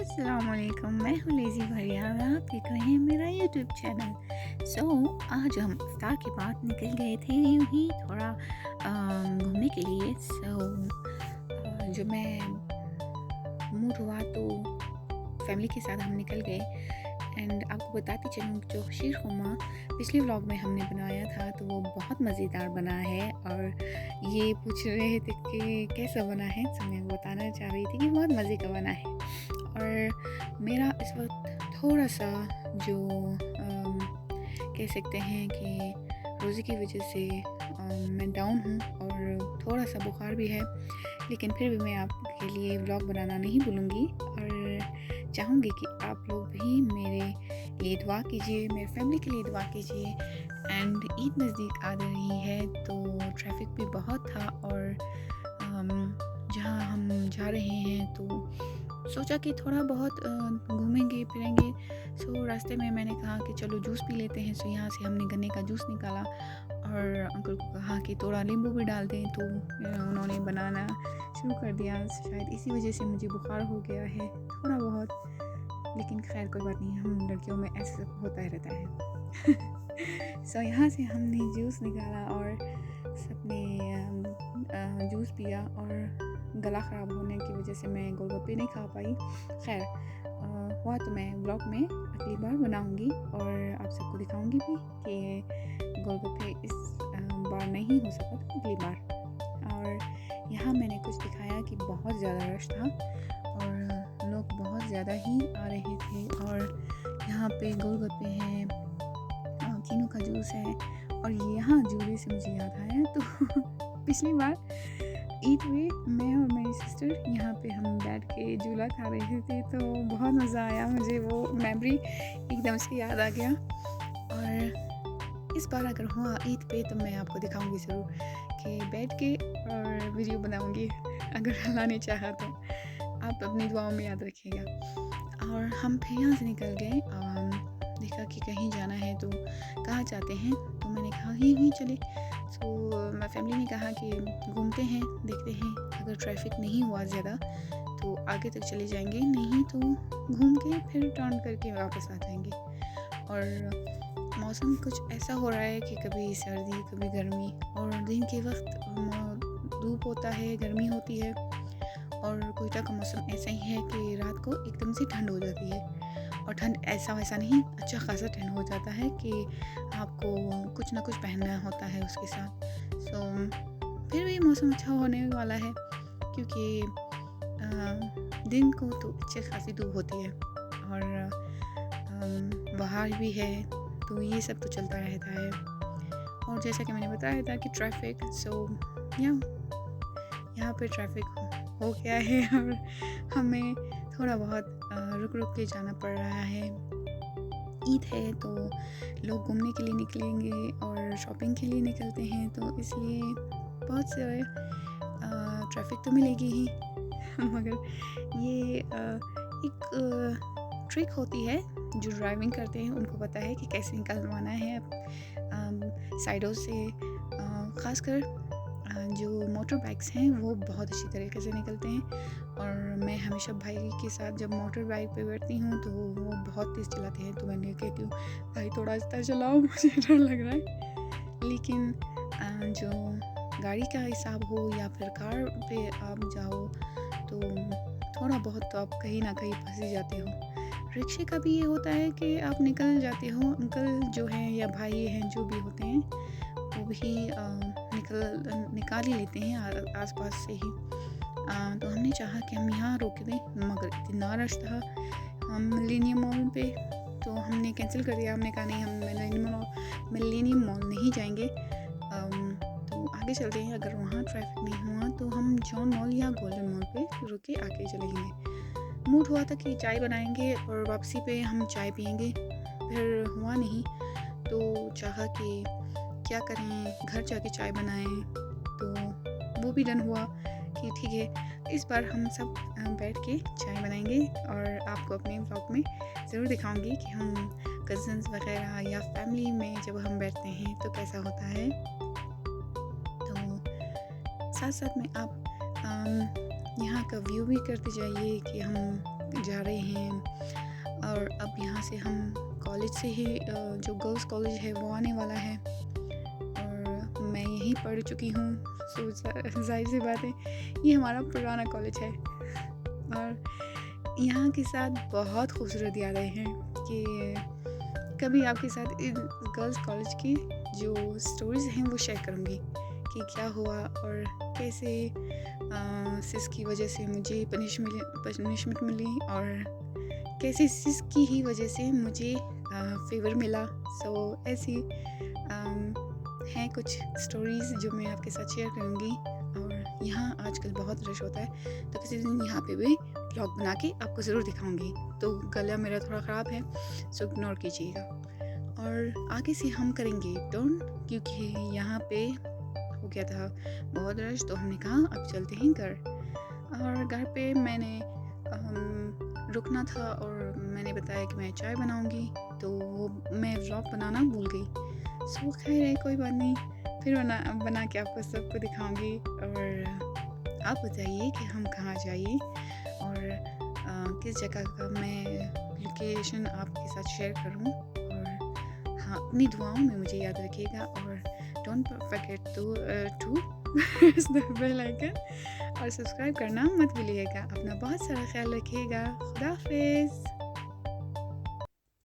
अस्सलामुअलैकुम, मैं हूँ लेज़ी भरिया और आप देख रहे हैं मेरा यूट्यूब चैनल। आज हम इफ्तार के बाद निकल गए थे यूँ ही थोड़ा घूमने के लिए। जो मैं मूड हुआ तो फैमिली के साथ हम निकल गए। एंड आपको बताती चलूँ जो शीर खुरमा पिछले व्लॉग में हमने बनाया था तो वो बहुत मज़ेदार बना है। और ये पूछ रहे थे कि कैसा बना है, तो मैं बताना चाह रही थी कि बहुत मज़े का बना है। और मेरा इस वक्त थोड़ा सा जो कह सकते हैं कि रोज़े की वजह से मैं डाउन हूँ और थोड़ा सा बुखार भी है, लेकिन फिर भी मैं आपके लिए व्लॉग बनाना नहीं भूलूँगी और चाहूँगी कि आप लोग भी मेरे लिए दुआ कीजिए, मेरे फैमिली के लिए दुआ कीजिए। एंड ईद नज़दीक आ रही है तो ट्रैफिक भी बहुत था और जहाँ हम जा रहे हैं तो सोचा कि थोड़ा बहुत घूमेंगे फिरेंगे। रास्ते में मैंने कहा कि चलो जूस पी लेते हैं। यहाँ से हमने गन्ने का जूस निकाला और अंकल को कहा कि थोड़ा नींबू भी डाल दें, तो उन्होंने बनाना शुरू कर दिया। शायद इसी वजह से मुझे बुखार हो गया है थोड़ा बहुत, लेकिन खैर कोई बात नहीं, हम लड़कियों में ऐसा सब होता ही रहता है। यहाँ से हमने जूस निकाला और सबने जूस पिया और गला ख़राब होने की वजह से मैं गोलगप्पे नहीं खा पाई। खैर हुआ तो मैं ब्लॉग में अगली बार बनाऊंगी और आप सबको दिखाऊंगी भी कि गोलगप्पे इस बार नहीं हो सका तो अगली बार। और यहाँ मैंने कुछ दिखाया कि बहुत ज़्यादा रश था और लोग बहुत ज़्यादा ही आ रहे थे। और यहाँ पे गोलगप्पे हैं, कीनू का जूस है। और यहाँ झूले से मुझे याद आया तो पिछली बार ईद में मैं और मेरी सिस्टर यहाँ पे हम बैठ के झूला खा रहे थे तो बहुत मज़ा आया। मुझे वो मेमोरी एकदम से याद आ गया। और इस बार अगर हुआ ईद पे तो मैं आपको दिखाऊंगी ज़रूर कि बैठ के और वीडियो बनाऊंगी, अगर अल्लाह ने चाहा तो। आप अपनी दुआओं में याद रखिएगा। और हम फिर यहाँ से निकल गए, देखा कि कहीं जाना है तो कहाँ जाते हैं, तो मैंने कहा यहीं चले। मैं फैमिली ने कहा कि घूमते हैं, देखते हैं, अगर ट्रैफिक नहीं हुआ ज़्यादा तो आगे तक चले जाएंगे, नहीं तो घूम के फिर टर्न करके वापस आ जाएंगे। और मौसम कुछ ऐसा हो रहा है कि कभी सर्दी कभी गर्मी, और दिन के वक्त धूप होता है, गर्मी होती है। और कोयटा का मौसम ऐसा ही है कि रात को एकदम से ठंड हो जाती है, और ठंड ऐसा वैसा नहीं, अच्छा खासा ठंड हो जाता है कि आपको कुछ ना कुछ पहनना होता है उसके साथ। फिर भी मौसम अच्छा होने वाला है क्योंकि दिन को तो अच्छी खासी धूप होती है और बाहर भी है, तो ये सब तो चलता रहता है। और जैसा कि मैंने बताया था कि ट्रैफिक यहाँ पे ट्रैफिक हो गया है और हमें थोड़ा बहुत रुक रुक के जाना पड़ रहा है। ईद है तो लोग घूमने के लिए निकलेंगे और शॉपिंग के लिए निकलते हैं, तो इसलिए बहुत से ट्रैफिक तो मिलेगी ही। मगर ये एक ट्रिक होती है, जो ड्राइविंग करते हैं उनको पता है कि कैसे निकलवाना है साइडों से। ख़ासकर जो मोटर बाइक्स हैं वो बहुत अच्छी तरीके से निकलते हैं। और मैं हमेशा भाई के साथ जब मोटर बाइक पे बैठती हूँ तो वो बहुत तेज़ चलाते हैं, तो मैं कहती हूँ भाई थोड़ा आहिस्ता चलाओ, मुझे डर लग रहा है। लेकिन जो गाड़ी का हिसाब हो या फिर कार पे आप जाओ तो थोड़ा बहुत तो आप कहीं ना कहीं फंस ही जाते हो। रिक्शे का भी ये होता है कि आप निकल जाते हो, अंकल जो हैं या भाई हैं जो भी होते हैं वो भी निकाल ही लेते हैं आसपास से ही। तो हमने चाहा कि हम यहाँ रोक दें, मगर इतना रश था हम मिलेनियम मॉल पे, तो हमने कैंसिल कर दिया। हमने कहा नहीं, हम मिलेनियम मॉल नहीं जाएंगे, तो आगे चलते हैं। अगर वहाँ ट्रैफिक नहीं हुआ तो हम जॉन मॉल या गोल्डन मॉल पे रुक के आगे चलेंगे। मूड हुआ था कि चाय बनाएंगे और वापसी पे हम चाय पियेंगे, फिर हुआ नहीं तो चाहा कि क्या करें, घर जाके चाय बनाएं, तो वो भी डन हुआ कि ठीक है इस बार हम सब बैठ के चाय बनाएंगे। और आपको अपने व्लॉग में ज़रूर दिखाऊंगी कि हम कज़न्स वगैरह या फैमिली में जब हम बैठते हैं तो कैसा होता है। तो साथ साथ में आप यहाँ का व्यू भी करते जाइए कि हम जा रहे हैं और अब यहाँ से हम कॉलेज से ही जो गर्ल्स कॉलेज है वो आने वाला है और मैं यहीं पढ़ चुकी हूँ। सो जाहिर सी बात है ये हमारा पुराना कॉलेज है और यहाँ के साथ बहुत खूबसूरत यादें हैं कि कभी आपके साथ इन गर्ल्स कॉलेज की जो स्टोरीज़ हैं वो शेयर करूँगी कि क्या हुआ और कैसे सिस की वजह से मुझे पनिशमेंट मिली और कैसे सिस की ही वजह से मुझे फेवर मिला। सो ऐसी हैं कुछ स्टोरीज़ जो मैं आपके साथ शेयर करूँगी। और यहाँ आजकल बहुत रश होता है तो किसी दिन यहाँ पे भी ब्लॉग बना के आपको ज़रूर दिखाऊंगी। तो गला मेरा थोड़ा ख़राब है सो इग्नोर कीजिएगा। और आगे से हम करेंगे टर्न क्योंकि यहाँ पे हो गया था बहुत रश तो हमने कहा अब चलते हैं घर। और घर पे मैंने रुकना था और मैंने बताया कि मैं चाय बनाऊंगी तो वो मैं व्लॉग बनाना भूल गई। सो खैर है कोई बात नहीं, फिर बना के आपको सबको दिखाऊंगी। और आप बताइए कि हम कहाँ जाइए और किस जगह का मैं लोकेशन आपके साथ शेयर करूं। और हाँ, अपनी दुआओं में मुझे याद रखिएगा और don't forget to press the bell icon और सब्सक्राइब करना मत भूलिएगा। अपना बहुत सारा ख्याल रखिएगा। खुदा हाफिज़।